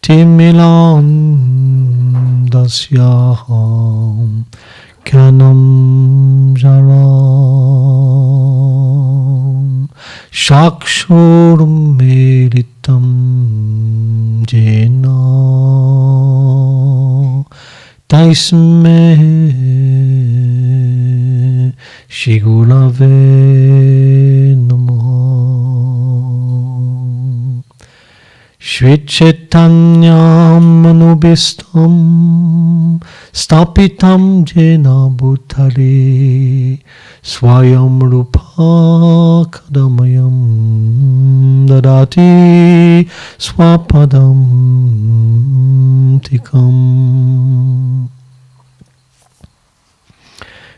Timilam dasyaham kanam jaram shakshur meritam jena taisme shigulave namaha. Shri Chaitanyam manubhistam stapitam jena bhutale swayam rupa kadamayam dadati swapadam tikam.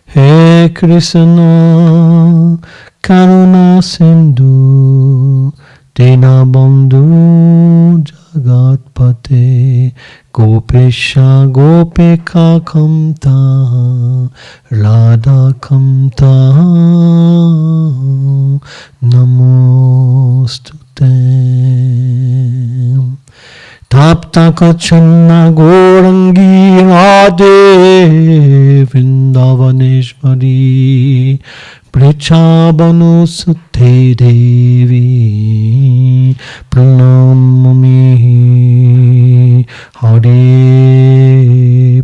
He Krishna Karuna Sindhu Dinabandhu Jagatpate Gopesha Gopika Kamta Radha Kamta Namostute. Tapta Kachanna Gorangi Radhe Vrindavaneshwari Prichabhanu Sute Devi Pranamami Hare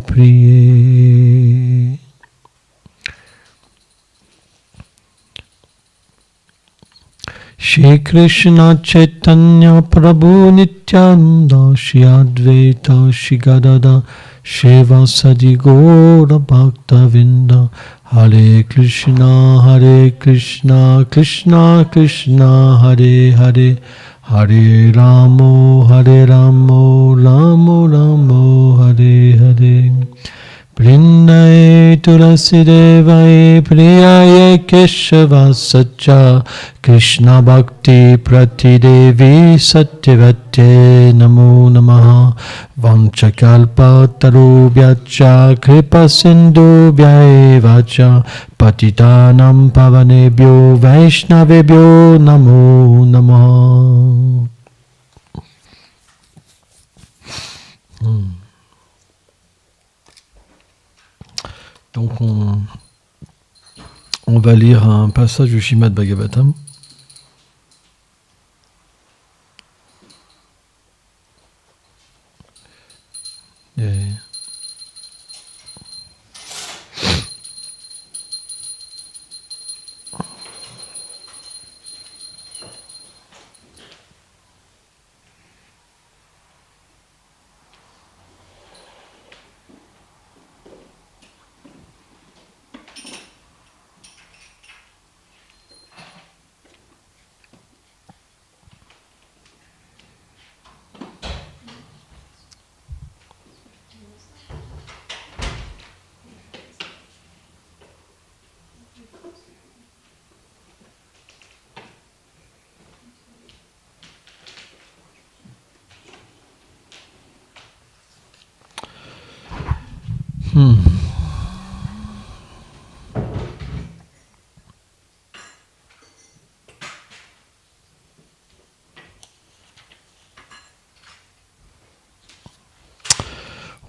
Priye. Shri Krishna Chaitanya Prabhu Nityananda Shri Advaita Shri Gadada Shiva Sadi Gaura Bhakta Vinda. Hare Krishna Krishna Krishna Hare Hare Hare Ramo Ramo Ramo Hare Hare. Vrindaye Tulasi Devai Priyaye Keshava Sacha Krishna Bhakti Prati Devi Satyavate Namo Namaha. Vanchakalpa Tarubhyacha Kripa Sindhu Vyaevacha Patitanam Pavanebhyo Vaishnavebhyo Namo Namaha. Donc on va lire un passage du Srimad Bhagavatam.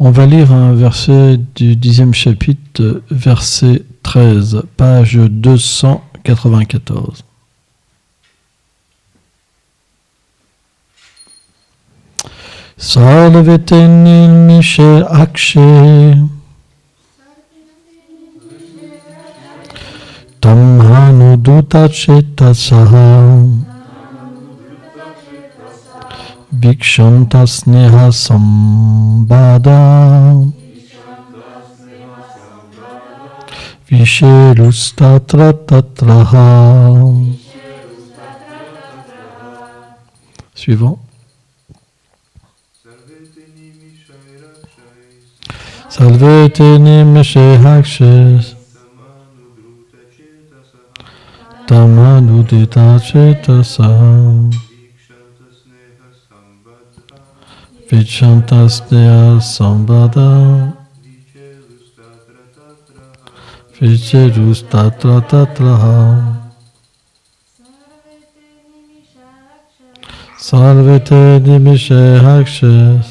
On va lire un verset du 10e chapitre, verset 13, page 294. Sarvete nilmishe akshe tamhanu duta chetasaha vikshanta sneha sambada visherustatra tatraha. Suivant. Salvete nimishe akshes tamanudita chetasa vichantasneha sambada vicherustatra tatraha. Salvete nimishe akshes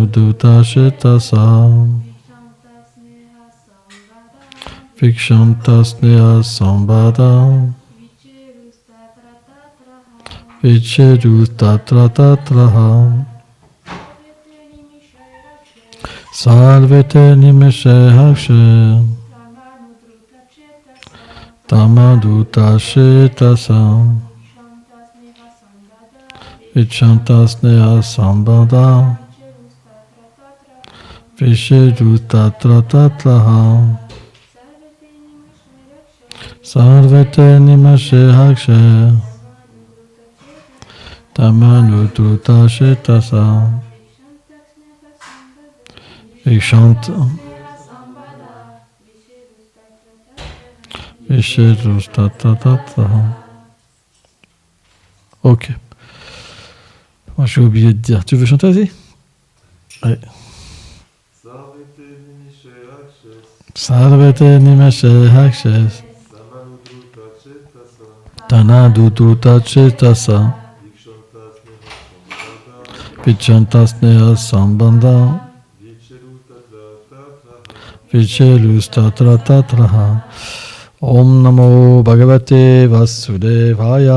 Tamanudutta Cetasa Vikshanta Sneha Sambhada Vicherustatra Tatraha Sarvete Nimeshe Hakshe Tamanudutta Cetasa Vichanta Sneha Sambhada Vicherustatra Tatraha Sarvete Nimeshe Hakshe Tamanudutta Cetasa Vikshanta Vicherustatra. Ok. Moi j'ai oublié de dire. Tu veux chanter, vas-y? Allez. Sarvete Nimeshe Hakshe Tamanudutta Cetasa Vichanta Sneha Sambhada Vicherustatra Tatraha. Om Namo Bhagavate Vasudevaya.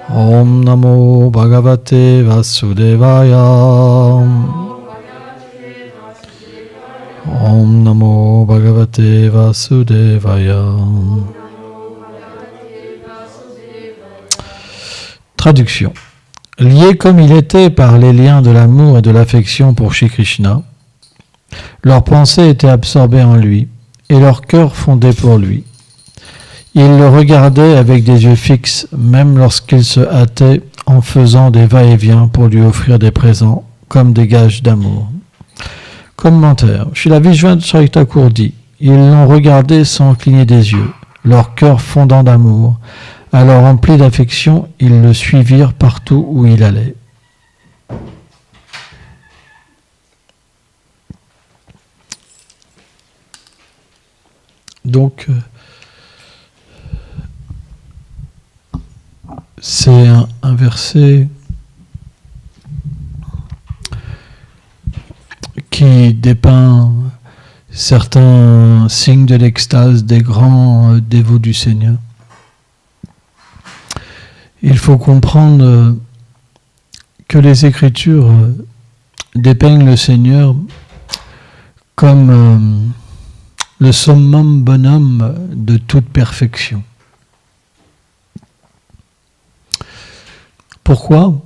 Om Namo Bhagavate Vasudevaya. Om Namo Bhagavate Vasudevaya. Traduction. Liés comme il était par les liens de l'amour et de l'affection pour Shri Krishna, leurs pensées étaient absorbées en lui et leur cœur fondait pour lui. Ils le regardaient avec des yeux fixes, même lorsqu'il se hâtait en faisant des va-et-vient pour lui offrir des présents comme des gages d'amour. Commentaire. Srila Vishwanath Thakur dit: ils l'ont regardé sans cligner des yeux, leur cœur fondant d'amour. Alors remplis d'affection, ils le suivirent partout où il allait. Donc, c'est un verset qui dépeint certains signes de l'extase des grands dévots du Seigneur. Il faut comprendre que les Écritures dépeignent le Seigneur comme le summum bonum de toute perfection. Pourquoi?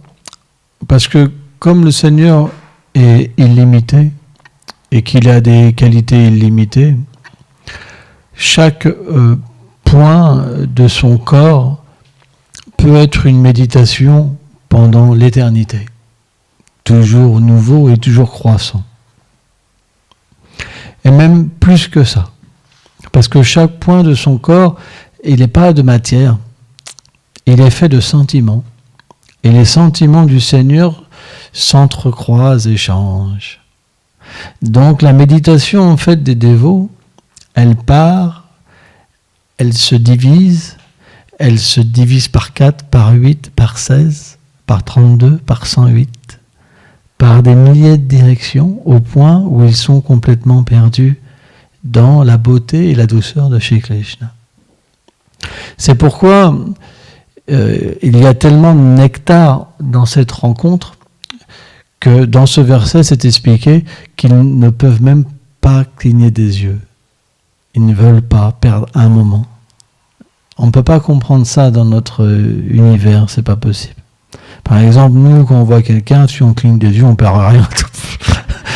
Parce que comme le Seigneur est illimité et qu'il a des qualités illimitées, chaque point de son corps peut être une méditation pendant l'éternité, toujours nouveau et toujours croissant. Et même plus que ça, parce que chaque point de son corps, il n'est pas de matière, il est fait de sentiments. Et les sentiments du Seigneur s'entrecroisent et changent. Donc la méditation en fait des dévots, elle part, elle se divise par 4, par 8, par 16, par 32, par 108, par des milliers de directions, au point où ils sont complètement perdus dans la beauté et la douceur de Shri Krishna. C'est pourquoi il y a tellement de nectar dans cette rencontre que dans ce verset, c'est expliqué qu'ils ne peuvent même pas cligner des yeux. Ils ne veulent pas perdre un moment. On ne peut pas comprendre ça dans notre univers, c'est pas possible. Par exemple, nous, quand on voit quelqu'un, si on cligne des yeux, on perd rien.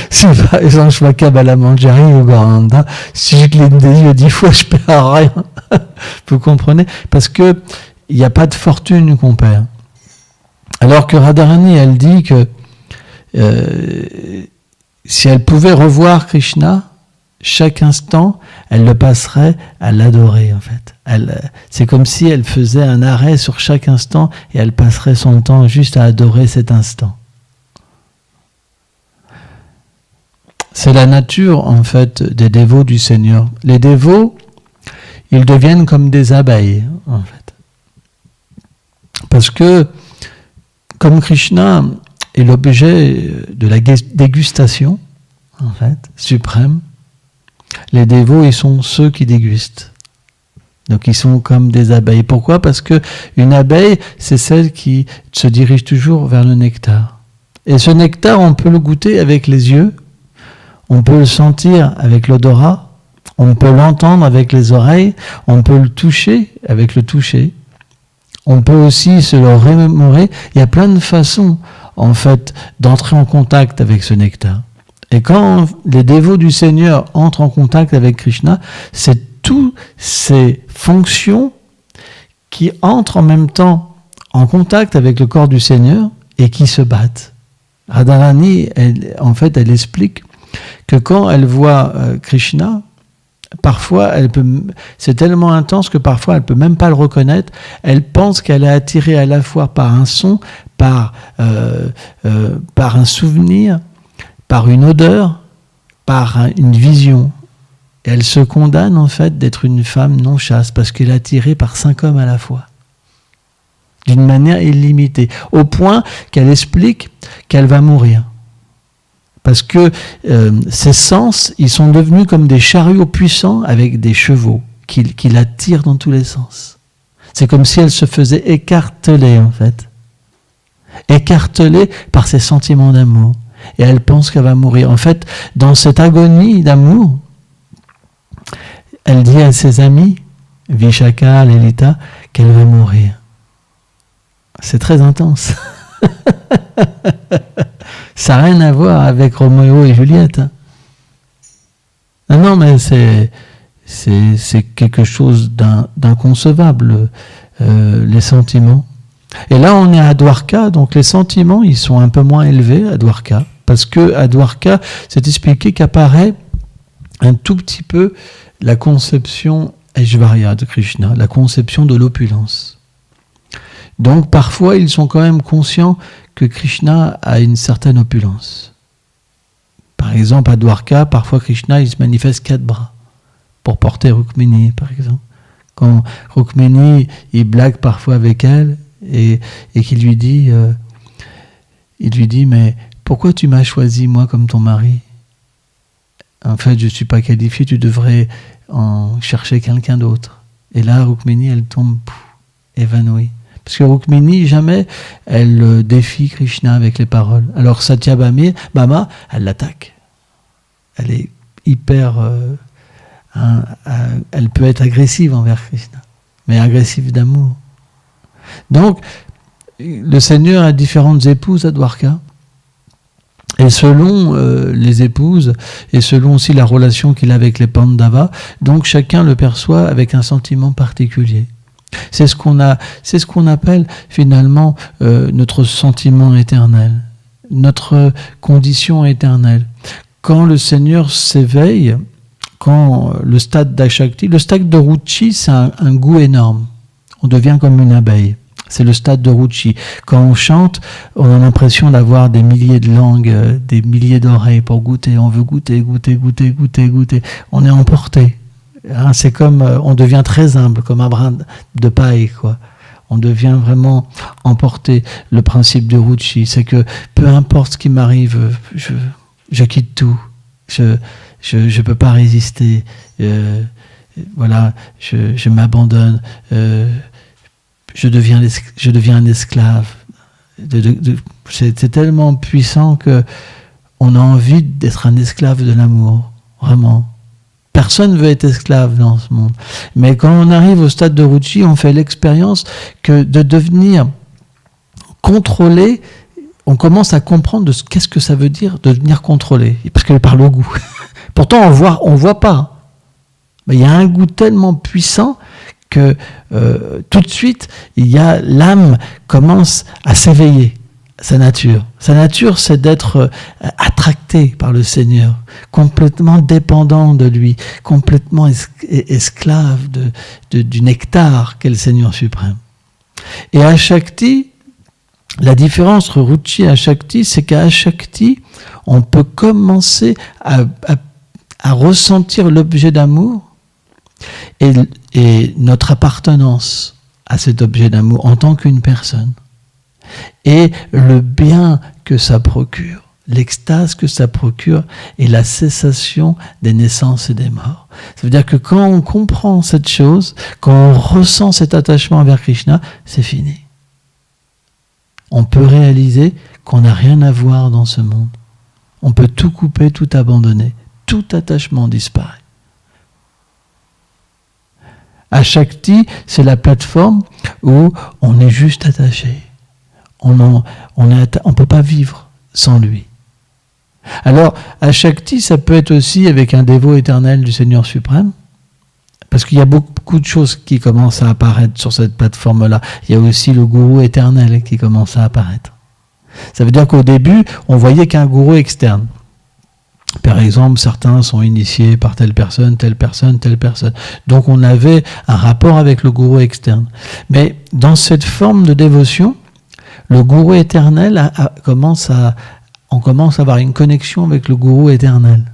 Si par exemple je vois Kabbalah Manjari ou Goranda, si je cligne des yeux 10 fois, je perds rien. Vous comprenez? Parce que il n'y a pas de fortune qu'on perd. Alors que Radharani, elle dit que si elle pouvait revoir Krishna, chaque instant, elle le passerait à l'adorer, en fait. C'est comme si elle faisait un arrêt sur chaque instant et elle passerait son temps juste à adorer cet instant. C'est la nature, en fait, des dévots du Seigneur. Les dévots, ils deviennent comme des abeilles, en fait. Parce que comme Krishna est l'objet de la dégustation, en fait, suprême, les dévots, ils sont ceux qui dégustent. Donc ils sont comme des abeilles. Pourquoi ? Parce que une abeille, c'est celle qui se dirige toujours vers le nectar. Et ce nectar, on peut le goûter avec les yeux, on peut le sentir avec l'odorat, on peut l'entendre avec les oreilles, on peut le toucher avec le toucher. On peut aussi se le remémorer. Il y a plein de façons, en fait, d'entrer en contact avec ce nectar. Et quand les dévots du Seigneur entrent en contact avec Krishna, c'est toutes ces fonctions qui entrent en même temps en contact avec le corps du Seigneur et qui se battent. Radharani, elle explique que quand elle voit Krishna, parfois, c'est tellement intense que parfois, elle ne peut même pas le reconnaître. Elle pense qu'elle est attirée à la fois par un son, par un souvenir, par une odeur, par une vision. Et elle se condamne en fait d'être une femme non chaste parce qu'elle est attirée par 5 hommes à la fois, d'une manière illimitée, au point qu'elle explique qu'elle va mourir. Parce que ses sens, ils sont devenus comme des chariots puissants avec des chevaux qui la tirent dans tous les sens. C'est comme si elle se faisait écarteler, en fait. Écartelée par ses sentiments d'amour. Et elle pense qu'elle va mourir. En fait, dans cette agonie d'amour, elle dit à ses amis, Vishaka, Lelita, qu'elle va mourir. C'est très intense. Ça n'a rien à voir avec Roméo et Juliette. Non, mais c'est quelque chose d'inconcevable, les sentiments. Et là, on est à Dwarka, donc les sentiments, ils sont un peu moins élevés à Dwarka, parce que à Dwarka, c'est expliqué qu'apparaît un tout petit peu la conception Aishvarya de Krishna, la conception de l'opulence. Donc parfois, ils sont quand même conscients que Krishna a une certaine opulence. Par exemple, à Dwarka, parfois Krishna, il se manifeste 4 bras pour porter Rukmini, par exemple. Quand Rukmini, il blague parfois avec elle et qu'il lui dit, mais pourquoi tu m'as choisi moi comme ton mari ? En fait, je ne suis pas qualifié, tu devrais en chercher quelqu'un d'autre. Et là, Rukmini, elle tombe évanouie. Parce que Rukmini, jamais, elle défie Krishna avec les paroles. Alors Satyabhama, elle l'attaque. Elle est hyper... elle peut être agressive envers Krishna, mais agressive d'amour. Donc, le Seigneur a différentes épouses à Dwarka. Et selon les épouses, et selon aussi la relation qu'il a avec les Pandavas, donc chacun le perçoit avec un sentiment particulier. C'est ce qu'on appelle finalement notre sentiment éternel, notre condition éternelle. Quand le Seigneur s'éveille, quand le stade d'Ashakti, le stade de Ruchi, c'est un goût énorme. On devient comme une abeille. C'est le stade de Ruchi. Quand on chante, on a l'impression d'avoir des milliers de langues, des milliers d'oreilles pour goûter. On veut goûter. On est emporté. Hein, c'est comme, on devient très humble, comme un brin de paille, quoi. On devient vraiment emporté. Le principe de Ruchi, c'est que peu importe ce qui m'arrive, je quitte tout. Je peux pas résister. Voilà, je m'abandonne. Je deviens un esclave. C'est tellement puissant que on a envie d'être un esclave de l'amour, vraiment. Personne ne veut être esclave dans ce monde. Mais quand on arrive au stade de Ruchi, on fait l'expérience que de devenir contrôlé, on commence à comprendre qu'est-ce que ça veut dire de devenir contrôlé, parce que par le goût. Pourtant, on voit pas. Mais il y a un goût tellement puissant que tout de suite, l'âme commence à s'éveiller, sa nature. Sa nature, c'est d'être attracté par le Seigneur, complètement dépendant de lui, complètement esclave du nectar qu'est le Seigneur suprême. Et à Shakti, la différence entre Ruchi et Ashakti, c'est qu'à Ashakti, on peut commencer à ressentir l'objet d'amour et notre appartenance à cet objet d'amour en tant qu'une personne. et le bien que ça procure, l'extase que ça procure et la cessation des naissances et des morts. Ça veut dire que quand on comprend cette chose, quand on ressent cet attachement vers Krishna, c'est fini. On peut réaliser qu'on n'a rien à voir dans ce monde. On peut tout couper, tout abandonner. Tout attachement disparaît. Ashakti, c'est la plateforme où on est juste attaché. On ne peut pas vivre sans lui. Alors, Ashakti, ça peut être aussi avec un dévot éternel du Seigneur suprême, parce qu'il y a beaucoup de choses qui commencent à apparaître sur cette plateforme-là. Il y a aussi le gourou éternel qui commence à apparaître. Ça veut dire qu'au début, on voyait qu'un gourou externe. Par exemple, certains sont initiés par telle personne, telle personne, telle personne. Donc on avait un rapport avec le gourou externe. Mais dans cette forme de dévotion, le gourou éternel on commence à avoir une connexion avec le gourou éternel.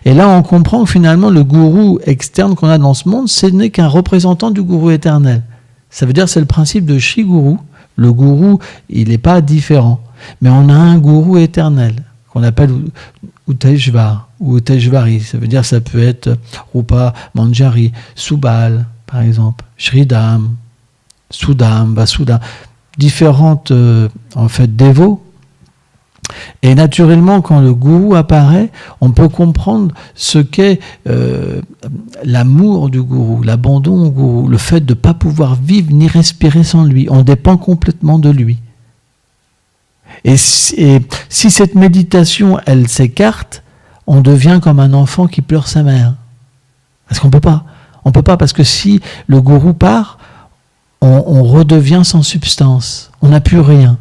Et là, on comprend que finalement, le gourou externe qu'on a dans ce monde, ce n'est qu'un représentant du gourou éternel. Ça veut dire que c'est le principe de Shri Guru. Le gourou, il n'est pas différent. Mais on a un gourou éternel, qu'on appelle Uteshvar ou Uteshvari. Ça veut dire que ça peut être Rupa Manjari, Subal, par exemple, Shridam, Sudam, Vasudam. Différentes, dévots. Et naturellement, quand le gourou apparaît, on peut comprendre ce qu'est l'amour du gourou, l'abandon au gourou, le fait de ne pas pouvoir vivre ni respirer sans lui. On dépend complètement de lui. Et si cette méditation, elle s'écarte, on devient comme un enfant qui pleure sa mère. Parce qu'on peut pas. On peut pas, parce que si le gourou part, on redevient sans substance. On n'a plus rien.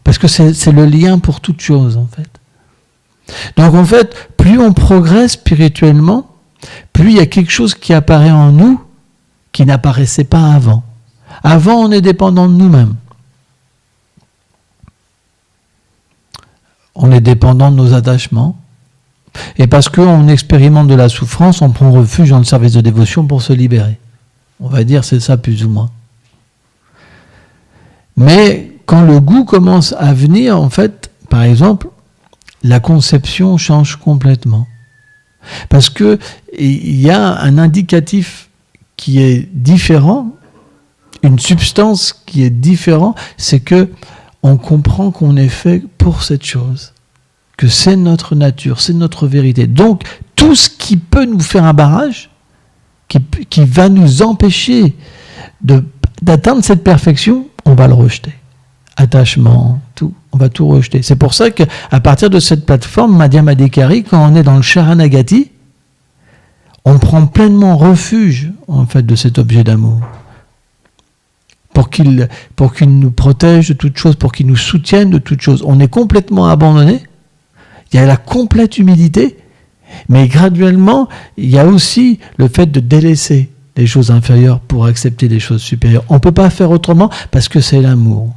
Parce que c'est le lien pour toute chose, en fait. Donc, en fait, plus on progresse spirituellement, plus il y a quelque chose qui apparaît en nous qui n'apparaissait pas avant. Avant, on est dépendant de nous-mêmes. On est dépendant de nos attachements. Et parce qu'on expérimente de la souffrance, on prend refuge dans le service de dévotion pour se libérer. On va dire c'est ça plus ou moins. Mais quand le goût commence à venir, en fait, par exemple, la conception change complètement. Parce que il y a un indicatif qui est différent, une substance qui est différente, c'est que on comprend qu'on est fait pour cette chose, que c'est notre nature, c'est notre vérité. Donc, tout ce qui peut nous faire un barrage, qui va nous empêcher d'atteindre cette perfection, on va le rejeter. Attachement, tout, on va tout rejeter. C'est pour ça qu'à partir de cette plateforme, Madhyamadikari, quand on est dans le Sharanagati, on prend pleinement refuge, en fait, de cet objet d'amour. Pour qu'il nous protège de toute chose, pour qu'il nous soutienne de toute chose. On est complètement abandonné, il y a la complète humilité, mais graduellement, il y a aussi le fait de délaisser les choses inférieures pour accepter des choses supérieures. On ne peut pas faire autrement parce que c'est l'amour.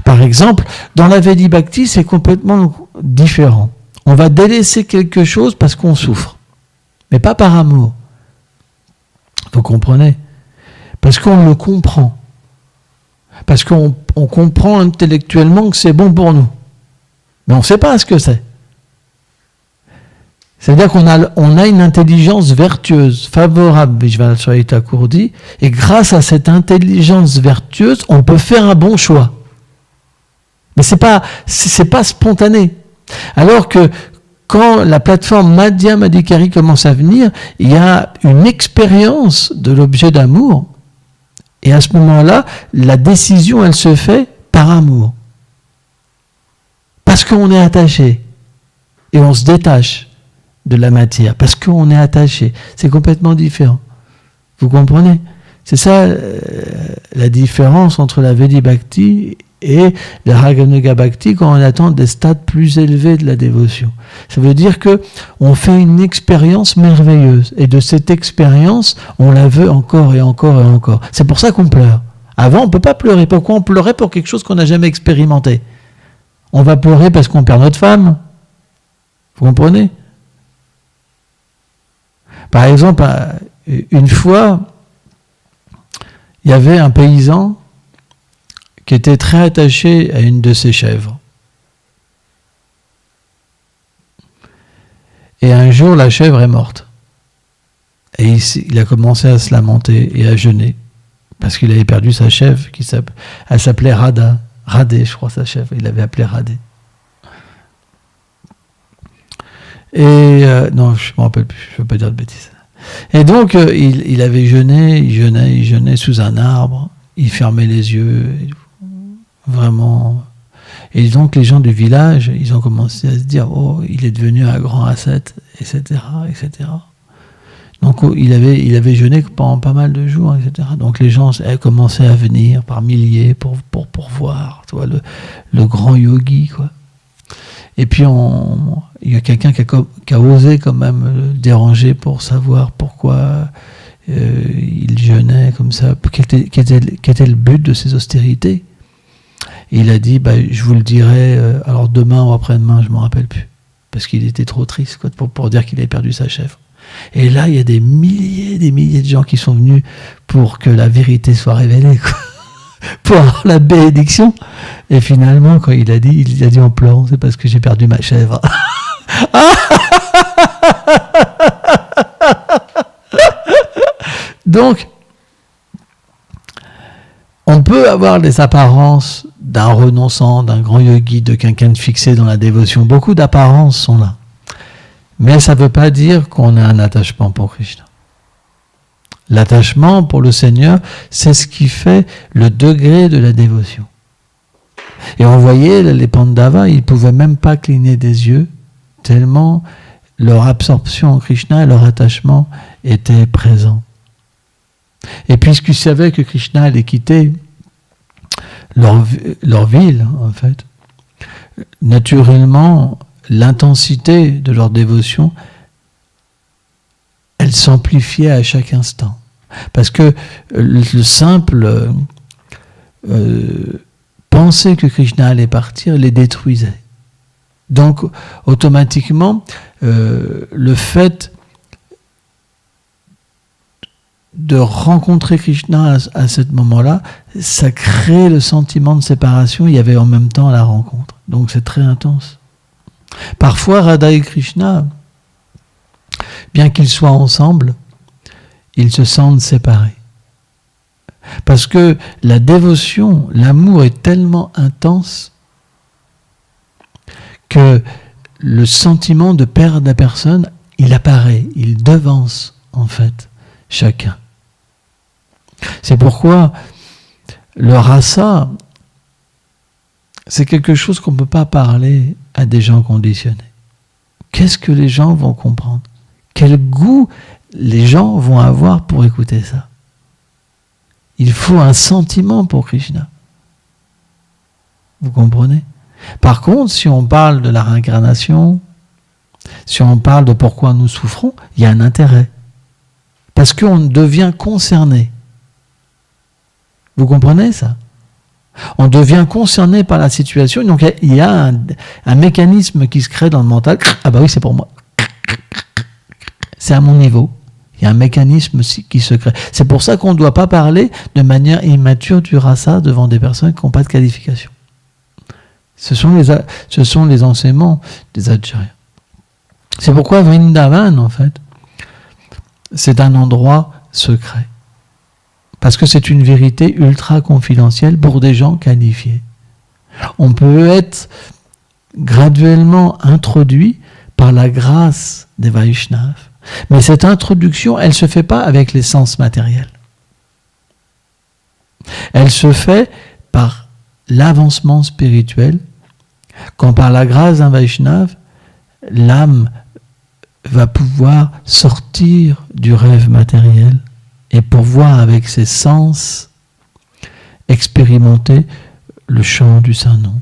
Par exemple, dans la Vedi Bhakti, c'est complètement différent. On va délaisser quelque chose parce qu'on souffre, mais pas par amour. Vous comprenez ? Parce qu'on le comprend. Parce qu'on comprend intellectuellement que c'est bon pour nous. Mais on ne sait pas ce que c'est. C'est-à-dire qu'on a une intelligence vertueuse, favorable, Vishvanathacharya Thakur dit, et grâce à cette intelligence vertueuse, on peut faire un bon choix. Mais c'est pas spontané. Alors que quand la plateforme Madhyamadikari commence à venir, il y a une expérience de l'objet d'amour. Et à ce moment-là, la décision, elle se fait par amour. Parce qu'on est attaché. Et on se détache de la matière. Parce qu'on est attaché. C'est complètement différent. Vous comprenez ? C'est ça la différence entre la Vedi Bhakti et la Raganuga Bhakti quand on attend des stades plus élevés de la dévotion. Ça veut dire que on fait une expérience merveilleuse et de cette expérience, on la veut encore et encore et encore. C'est pour ça qu'on pleure. Avant, on ne peut pas pleurer. Pourquoi on pleurait pour quelque chose qu'on n'a jamais expérimenté ? On va pleurer parce qu'on perd notre femme. Vous comprenez ? Par exemple, une fois, il y avait un paysan qui était très attaché à une de ses chèvres. Et un jour, la chèvre est morte. Et il a commencé à se lamenter et à jeûner. Parce qu'il avait perdu sa chèvre, elle s'appelait Rada. Radé, je crois, sa chèvre. Il l'avait appelée Radé. Et non, je ne me rappelle plus, je ne veux pas dire de bêtises. Et donc, il avait jeûné, il jeûnait sous un arbre, il fermait les yeux, vraiment. Et donc, les gens du village, ils ont commencé à se dire, oh, il est devenu un grand ascète, etc., etc. Donc, il avait jeûné pendant pas mal de jours, etc. Donc, les gens commençaient à venir par milliers pour voir, tu vois, le grand yogi, quoi. Et puis, il y a quelqu'un qui a osé quand même le déranger pour savoir pourquoi il jeûnait comme ça, quel était le but de ces austérités. Et il a dit, je vous le dirai, alors demain ou après-demain, je ne m'en rappelle plus. Parce qu'il était trop triste, quoi, pour dire qu'il avait perdu sa chèvre. Et là, il y a des milliers de gens qui sont venus pour que la vérité soit révélée, quoi. Pour avoir la bénédiction. Et finalement, quand il a dit en pleurant, c'est parce que j'ai perdu ma chèvre. Donc, on peut avoir les apparences d'un renonçant, d'un grand yogi, de quelqu'un de fixé dans la dévotion. Beaucoup d'apparences sont là. Mais ça ne veut pas dire qu'on a un attachement pour Krishna. L'attachement pour le Seigneur, c'est ce qui fait le degré de la dévotion. Et on voyait les Pandavas, ils ne pouvaient même pas cligner des yeux, tellement leur absorption en Krishna et leur attachement étaient présents. Et puisqu'ils savaient que Krishna allait quitter leur ville, en fait, naturellement, l'intensité de leur dévotion, elle s'amplifiait à chaque instant. Parce que le simple penser que Krishna allait partir les détruisait. Donc, automatiquement, le fait de rencontrer Krishna à ce moment-là, ça crée le sentiment de séparation. Il y avait en même temps la rencontre. Donc, c'est très intense. Parfois, Radha et Krishna, bien qu'ils soient ensemble, ils se sentent séparés. Parce que la dévotion, l'amour est tellement intense que le sentiment de perdre la personne, il apparaît, il devance en fait chacun. C'est pourquoi le rasa, c'est quelque chose qu'on ne peut pas parler à des gens conditionnés. Qu'est-ce que les gens vont comprendre ? Quel goût les gens vont avoir pour écouter ça ? Il faut un sentiment pour Krishna. Vous comprenez ? Par contre, si on parle de la réincarnation, si on parle de pourquoi nous souffrons, il y a un intérêt. Parce qu'on devient concerné. Vous comprenez ça ? On devient concerné par la situation. Donc il y a un mécanisme qui se crée dans le mental. Ah bah oui, c'est pour moi. C'est à mon niveau. Il y a un mécanisme qui se crée. C'est pour ça qu'on ne doit pas parler de manière immature du rasa devant des personnes qui n'ont pas de qualification. Ce sont les enseignements des acharyas. C'est pourquoi Vrindavan, en fait, c'est un endroit secret. Parce que c'est une vérité ultra confidentielle pour des gens qualifiés. On peut être graduellement introduit par la grâce des Vaishnavas. Mais cette introduction, elle ne se fait pas avec les sens matériels. Elle se fait par l'avancement spirituel, quand par la grâce d'un Vaishnava, l'âme va pouvoir sortir du rêve matériel et pouvoir avec ses sens expérimenter le chant du Saint-Nom.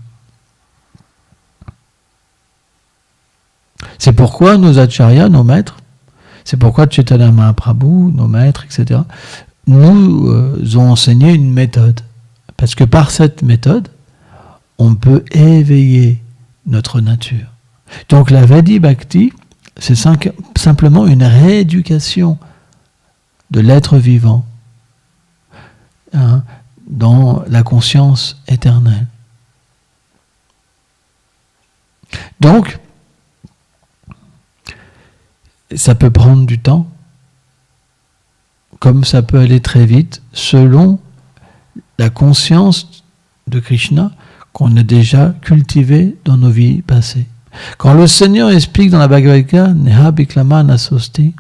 C'est pourquoi nos acharyas, nos maîtres, c'est pourquoi Chaitanya Mahaprabhu, nos maîtres, etc., nous ont enseigné une méthode. Parce que par cette méthode, on peut éveiller notre nature. Donc la Vaidhi Bhakti, c'est simplement une rééducation de l'être vivant, dans la conscience éternelle. Donc, ça peut prendre du temps, comme ça peut aller très vite, selon la conscience de Krishna qu'on a déjà cultivée dans nos vies passées. Quand le Seigneur explique dans la Bhagavad Gita, Neha Biklama Nasosti,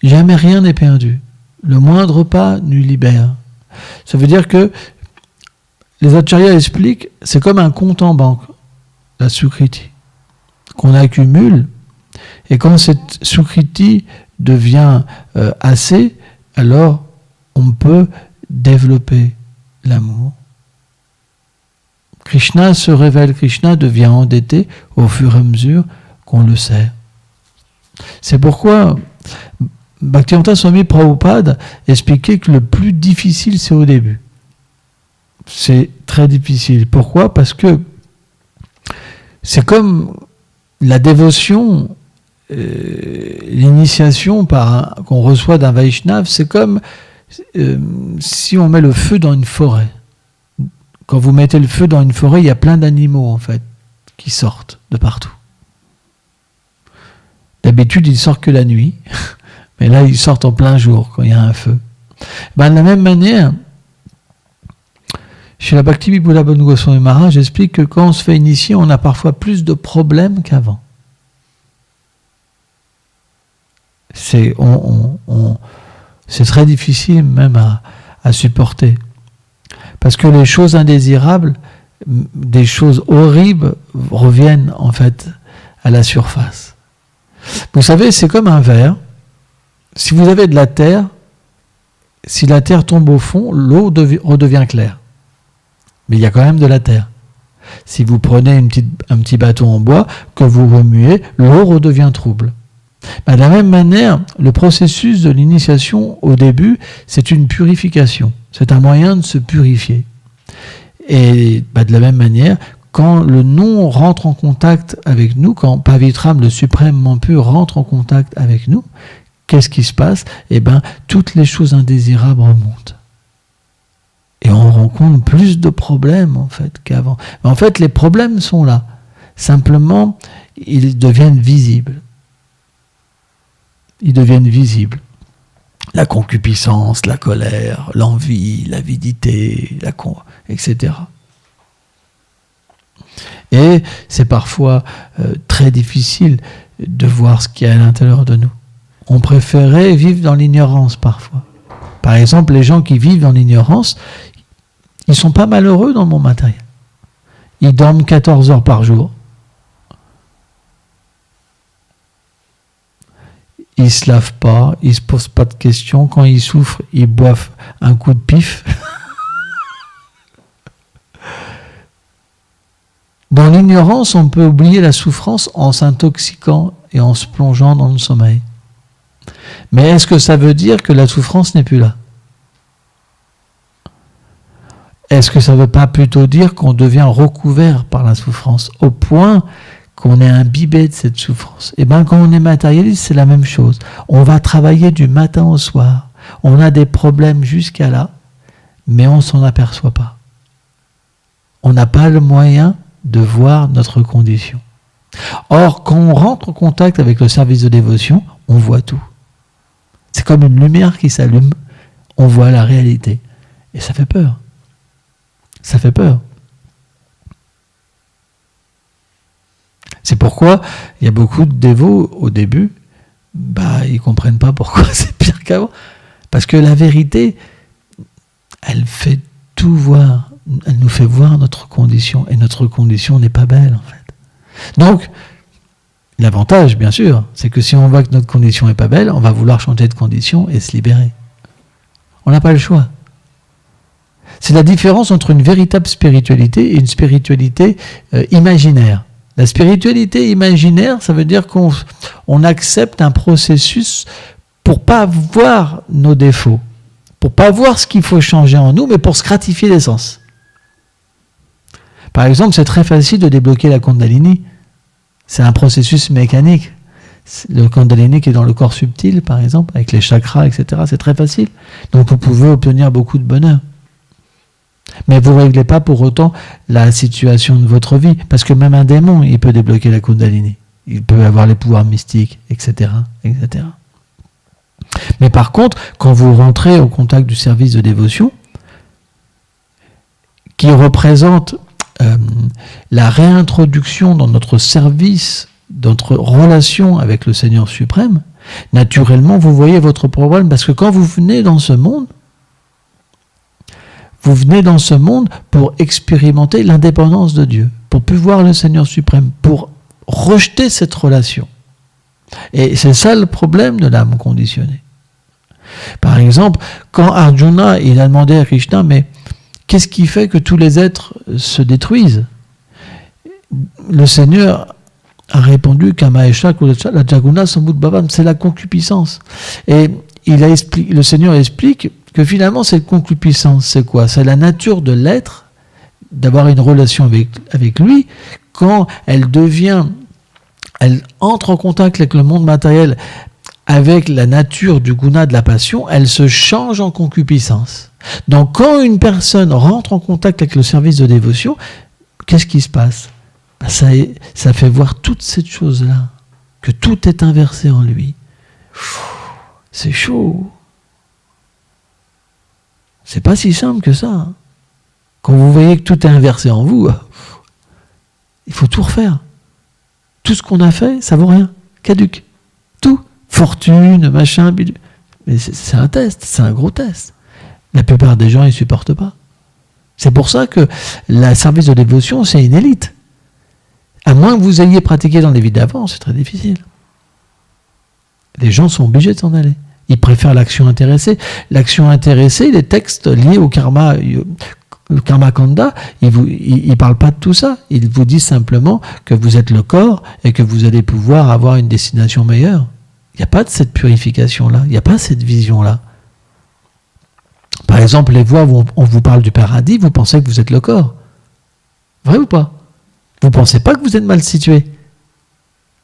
jamais rien n'est perdu, le moindre pas nous libère. Ça veut dire que les acharyas expliquent, c'est comme un compte en banque, la sukriti, qu'on accumule, et quand cette sukriti devient assez, alors on peut développer l'amour. Krishna se révèle, Krishna devient endetté au fur et à mesure qu'on le sert. C'est pourquoi Bhaktivedanta Swami Prabhupada expliquait que le plus difficile, c'est au début. C'est très difficile. Pourquoi ? Parce que c'est comme la dévotion, l'initiation qu'on reçoit d'un Vaishnav, c'est comme si on met le feu dans une forêt. Quand vous mettez le feu dans une forêt, il y a plein d'animaux, en fait, qui sortent de partout. D'habitude, ils sortent que la nuit, mais là, ils sortent en plein jour, quand il y a un feu. De la même manière, chez la Bhakti Vibhuda Bhanu Goswami Maharaj, j'explique que quand on se fait initier, on a parfois plus de problèmes qu'avant. C'est très difficile même à supporter. Parce que les choses indésirables, des choses horribles reviennent en fait à la surface. Vous savez, c'est comme un verre. Si vous avez de la terre, si la terre tombe au fond, l'eau redevient claire. Mais il y a quand même de la terre. Si vous prenez un petit bâton en bois, que vous remuez, l'eau redevient trouble. De la même manière, le processus de l'initiation au début, c'est une purification. C'est un moyen de se purifier. Et de la même manière, quand le non rentre en contact avec nous, quand Pavitram, le suprêmement pur, rentre en contact avec nous, qu'est-ce qui se passe ? Toutes les choses indésirables remontent. Et on rencontre plus de problèmes en fait qu'avant. Mais en fait, les problèmes sont là. Simplement, ils deviennent visibles. Ils deviennent visibles. La concupiscence, la colère, l'envie, l'avidité, etc. Et c'est parfois très difficile de voir ce qu'il y a à l'intérieur de nous. On préférait vivre dans l'ignorance parfois. Par exemple, les gens qui vivent dans l'ignorance, ils ne sont pas malheureux dans le monde matériel. Ils dorment 14 heures par jour. Ils ne se lavent pas, ils ne se posent pas de questions. Quand ils souffrent, ils boivent un coup de pif. Dans l'ignorance, on peut oublier la souffrance en s'intoxiquant et en se plongeant dans le sommeil. Mais est-ce que ça veut dire que la souffrance n'est plus là ? Est-ce que ça ne veut pas plutôt dire qu'on devient recouvert par la souffrance au point qu'on est imbibé de cette souffrance ? Quand on est matérialiste, c'est la même chose. On va travailler du matin au soir. On a des problèmes jusqu'à là, mais on ne s'en aperçoit pas. On n'a pas le moyen de voir notre condition. Or, quand on rentre en contact avec le service de dévotion, on voit tout. C'est comme une lumière qui s'allume, on voit la réalité. Et ça fait peur. Ça fait peur. C'est pourquoi il y a beaucoup de dévots au début, ils ne comprennent pas pourquoi c'est pire qu'avant. Parce que la vérité, elle fait tout voir. Elle nous fait voir notre condition. Et notre condition n'est pas belle, en fait. Donc, l'avantage, bien sûr, c'est que si on voit que notre condition n'est pas belle, on va vouloir changer de condition et se libérer. On n'a pas le choix. C'est la différence entre une véritable spiritualité et une spiritualité imaginaire. La spiritualité imaginaire, ça veut dire qu'on accepte un processus pour pas voir nos défauts, pour pas voir ce qu'il faut changer en nous, mais pour se gratifier l'essence. Par exemple, c'est très facile de débloquer la Kundalini. C'est un processus mécanique. Le Kundalini qui est dans le corps subtil, par exemple, avec les chakras, etc., c'est très facile. Donc vous pouvez obtenir beaucoup de bonheur. Mais vous ne réglez pas pour autant la situation de votre vie, parce que même un démon, il peut débloquer la Kundalini. Il peut avoir les pouvoirs mystiques, etc., etc. Mais par contre, quand vous rentrez au contact du service de dévotion, qui représente la réintroduction dans notre service, dans notre relation avec le Seigneur suprême, naturellement, vous voyez votre problème, parce que quand vous venez dans ce monde pour expérimenter l'indépendance de Dieu, pour plus voir le Seigneur suprême, pour rejeter cette relation. Et c'est ça le problème de l'âme conditionnée. Par exemple, quand Arjuna il a demandé à Krishna, mais qu'est-ce qui fait que tous les êtres se détruisent? Le Seigneur a répondu Kamaesha la Jaguna Samudbhavam, c'est la concupiscence. Et le Seigneur explique que finalement cette concupiscence, c'est quoi? C'est la nature de l'être, d'avoir une relation avec lui, quand elle entre en contact avec le monde matériel, avec la nature du guna de la passion, elle se change en concupiscence. Donc quand une personne rentre en contact avec le service de dévotion, qu'est-ce qui se passe? Ça fait voir toute cette chose-là, que tout est inversé en lui. C'est chaud. C'est pas si simple que ça. Hein. Quand vous voyez que tout est inversé en vous, il faut tout refaire. Tout ce qu'on a fait, ça vaut rien. Caduc. Tout. Fortune, machin, bidule. Mais c'est un test, c'est un gros test. La plupart des gens, ils supportent pas. C'est pour ça que le service de dévotion, c'est une élite. À moins que vous ayez pratiqué dans les vies d'avant, c'est très difficile. Les gens sont obligés de s'en aller. Ils préfèrent l'action intéressée. L'action intéressée, les textes liés au karma, le karma kanda, ils ne parlent pas de tout ça. Ils vous disent simplement que vous êtes le corps et que vous allez pouvoir avoir une destination meilleure. Il n'y a pas de cette purification-là. Il n'y a pas cette vision-là. Par exemple, les voies où on vous parle du paradis, vous pensez que vous êtes le corps. Vrai ou pas? Vous ne pensez pas que vous êtes mal situé.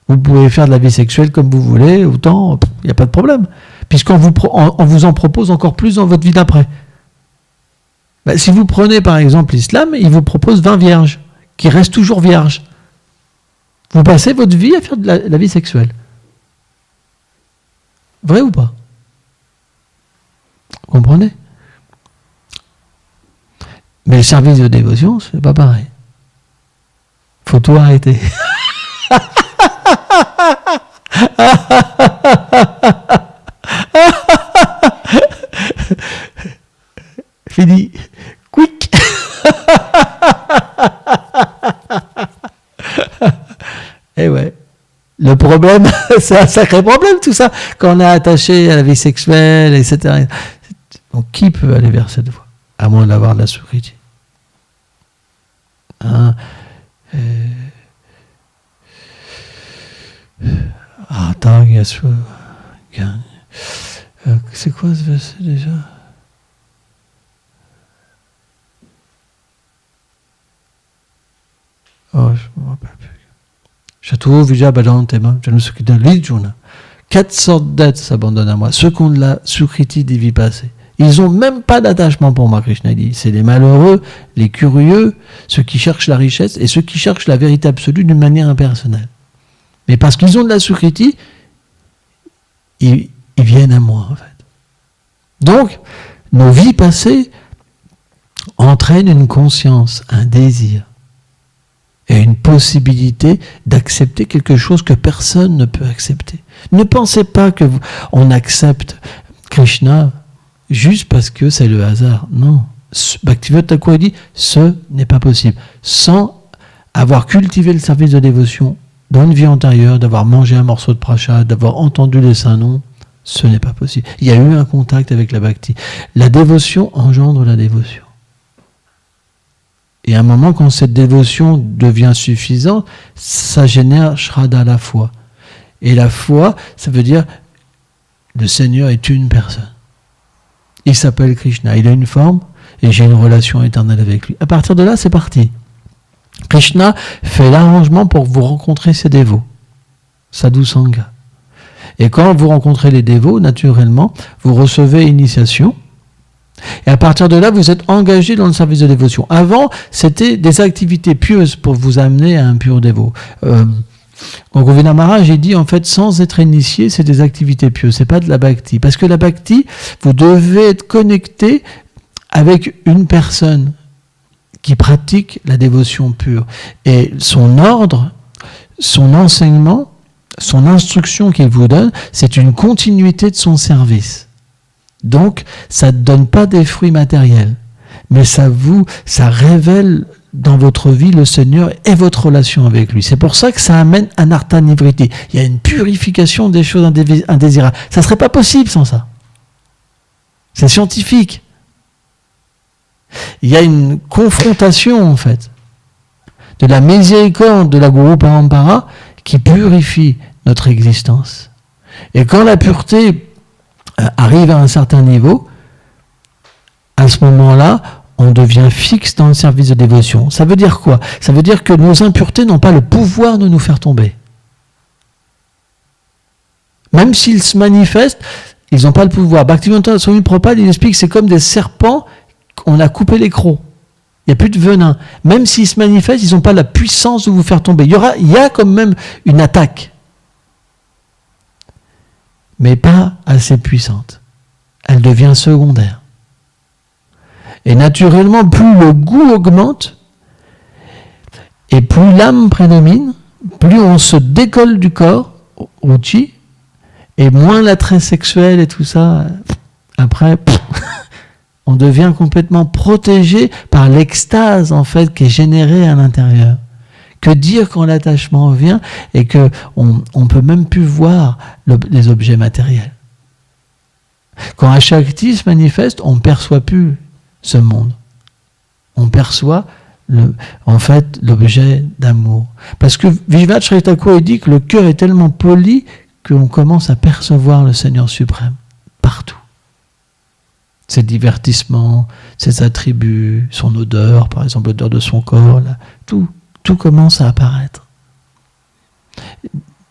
Vous pouvez faire de la vie sexuelle comme vous voulez, autant, il n'y a pas de problème. Puisqu'on vous en propose encore plus dans votre vie d'après. Ben, si vous prenez par exemple l'islam, il vous propose 20 vierges, qui restent toujours vierges. Vous passez votre vie à faire de la vie sexuelle. Vrai ou pas? Vous comprenez? Mais le service de dévotion, c'est pas pareil. Faut tout arrêter. Fini. Quick. Et ouais. Le problème, c'est un sacré problème tout ça. Quand on est attaché à la vie sexuelle, etc. Donc qui peut aller vers cette voie? À moins d'avoir de la Sukriti. Hein? Attends, c'est quoi ce verset déjà? Oh, je me rappelle plus. Château Vijay Badantema, Janusukita Lijuna. 4 sortes d'êtres s'abandonnent à moi. Ceux qui ont de la Sukriti des vies passées. Ils n'ont même pas d'attachement pour moi, Krishna dit. C'est les malheureux, les curieux, ceux qui cherchent la richesse et ceux qui cherchent la vérité absolue d'une manière impersonnelle. Mais parce qu'ils ont de la Sukriti, ils viennent à moi, en fait. Donc, nos vies passées entraînent une conscience, un désir et une possibilité d'accepter quelque chose que personne ne peut accepter. Ne pensez pas que on accepte Krishna juste parce que c'est le hasard. Non. Bhaktivinoda Thakur dit, ce n'est pas possible. Sans avoir cultivé le service de dévotion dans une vie antérieure, d'avoir mangé un morceau de prasad, d'avoir entendu les saints noms, ce n'est pas possible. Il y a eu un contact avec la bhakti. La dévotion engendre la dévotion. Et à un moment, quand cette dévotion devient suffisante, ça génère shraddha, la foi. Et la foi, ça veut dire le Seigneur est une personne. Il s'appelle Krishna, il a une forme et j'ai une relation éternelle avec lui. À partir de là, c'est parti. Krishna fait l'arrangement pour vous rencontrer ses dévots, Sadhu Sangha. Et quand vous rencontrez les dévots, naturellement, vous recevez initiation Et à partir de là, vous êtes engagé dans le service de dévotion. Avant, c'était des activités pieuses pour vous amener à un pur dévot. Donc Govinda Maharaj, il dit en fait, sans être initié, c'est des activités pieuses, c'est pas de la bhakti. Parce que la bhakti, vous devez être connecté avec une personne qui pratique la dévotion pure. Et son ordre, son enseignement, son instruction qu'il vous donne, c'est une continuité de son service. Donc, ça ne donne pas des fruits matériels, mais ça révèle dans votre vie le Seigneur et votre relation avec lui. C'est pour ça que ça amène un artha nivriti. Il y a une purification des choses indésirables. Ça ne serait pas possible sans ça. C'est scientifique. Il y a une confrontation, en fait, de la miséricorde de la Guru Parampara qui purifie notre existence. Et quand la pureté arrive à un certain niveau, à ce moment-là, on devient fixe dans le service de dévotion. Ça veut dire quoi? Ça veut dire que nos impuretés n'ont pas le pouvoir de nous faire tomber. Même s'ils se manifestent, ils n'ont pas le pouvoir. Bhaktivedanta Swami Prabhupada, il explique que c'est comme des serpents, on a coupé les crocs. Il n'y a plus de venin. Même s'ils se manifestent, ils n'ont pas la puissance de vous faire tomber. Il y a quand même une attaque, mais pas assez puissante. Elle devient secondaire. Et naturellement, plus le goût augmente, et plus l'âme prédomine, plus on se décolle du corps, ruchi, et moins l'attrait sexuel et tout ça, après, on devient complètement protégé par l'extase, en fait, qui est générée à l'intérieur. Que dire quand l'attachement vient et qu'on ne peut même plus voir les objets matériels. Quand un Shakti se manifeste, on ne perçoit plus ce monde. On perçoit en fait l'objet d'amour. Parce que Vishwanath Chakravarti Thakur dit que le cœur est tellement poli qu'on commence à percevoir le Seigneur suprême partout. Ses divertissements, ses attributs, son odeur, par exemple l'odeur de son corps, là, tout commence à apparaître.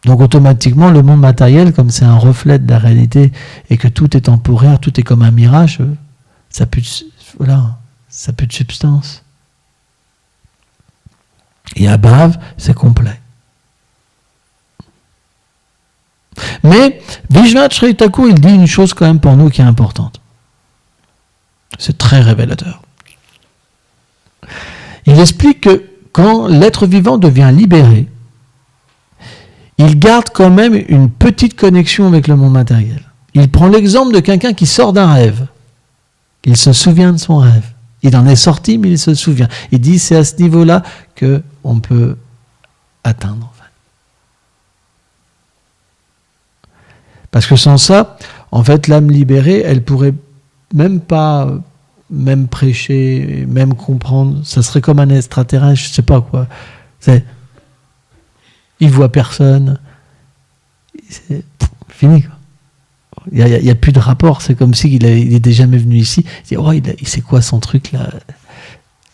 Donc automatiquement, le monde matériel, comme c'est un reflet de la réalité et que tout est temporaire, tout est comme un mirage, ça n'a plus de substance. Et à Bhava, c'est complet. Mais Vishwanath Chakravarti Thakur, il dit une chose quand même pour nous qui est importante. C'est très révélateur. Il explique que quand l'être vivant devient libéré, il garde quand même une petite connexion avec le monde matériel. Il prend l'exemple de quelqu'un qui sort d'un rêve. Il se souvient de son rêve. Il en est sorti, mais il se souvient. Il dit c'est à ce niveau-là qu'on peut atteindre. En fait. Parce que sans ça, en fait, l'âme libérée, elle pourrait même pas, même prêcher, même comprendre. Ça serait comme un extraterrestre, je sais pas quoi. Il voit personne. C'est fini, quoi. Il n'y a plus de rapport. C'est comme s'il n'était jamais venu ici. Il dit, oh, c'est quoi son truc là?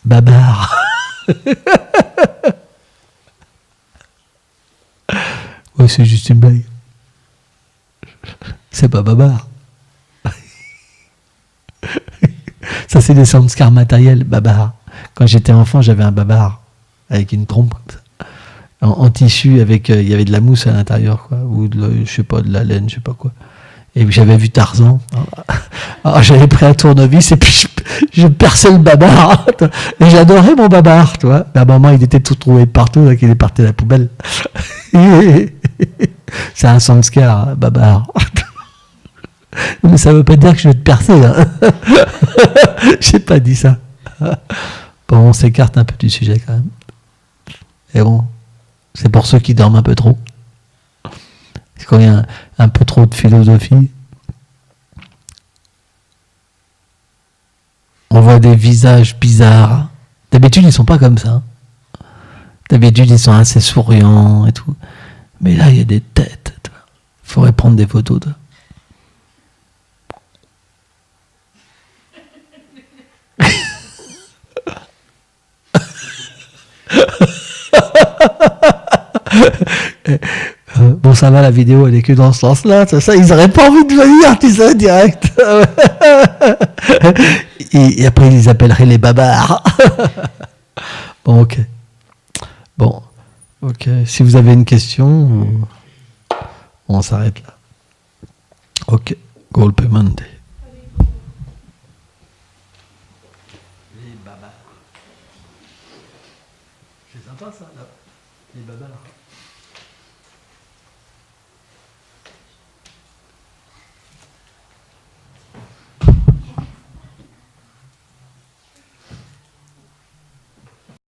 Babar. Ouais, c'est juste une blague. C'est pas babar. Ça, c'est des samskars matériels, babar. Quand j'étais enfant, j'avais un babar avec une trompe comme ça. En tissu, avec il y avait de la mousse à l'intérieur, quoi, ou je sais pas, de la laine, je sais pas quoi. Et j'avais vu Tarzan. Alors j'avais pris un tournevis et puis je perçais le babar. Et j'adorais mon babar, tu vois. Mais à un moment, il était tout trouvé partout, donc il est parti à la poubelle. C'est un samskar, babar. Mais ça veut pas dire que je vais te percer, hein. J'ai pas dit ça. Bon, on s'écarte un peu du sujet quand même. Et bon, c'est pour ceux qui dorment un peu trop. Quand il y a un peu trop de philosophie, on voit des visages bizarres. D'habitude, ils ne sont pas comme ça. D'habitude, ils sont assez souriants et tout. Mais là, il y a des têtes. Il faudrait prendre des photos de. Bon, ça ça va, la vidéo, elle est que dans ce sens-là, ça, ils n'auraient pas envie de venir, tu sais, direct. Et après, ils les appelleraient les babards. Bon, ok. Bon, ok. Si vous avez une question, on s'arrête là. Ok. Golpe Monday. Les babards. C'est sympa ça, là. Les babards.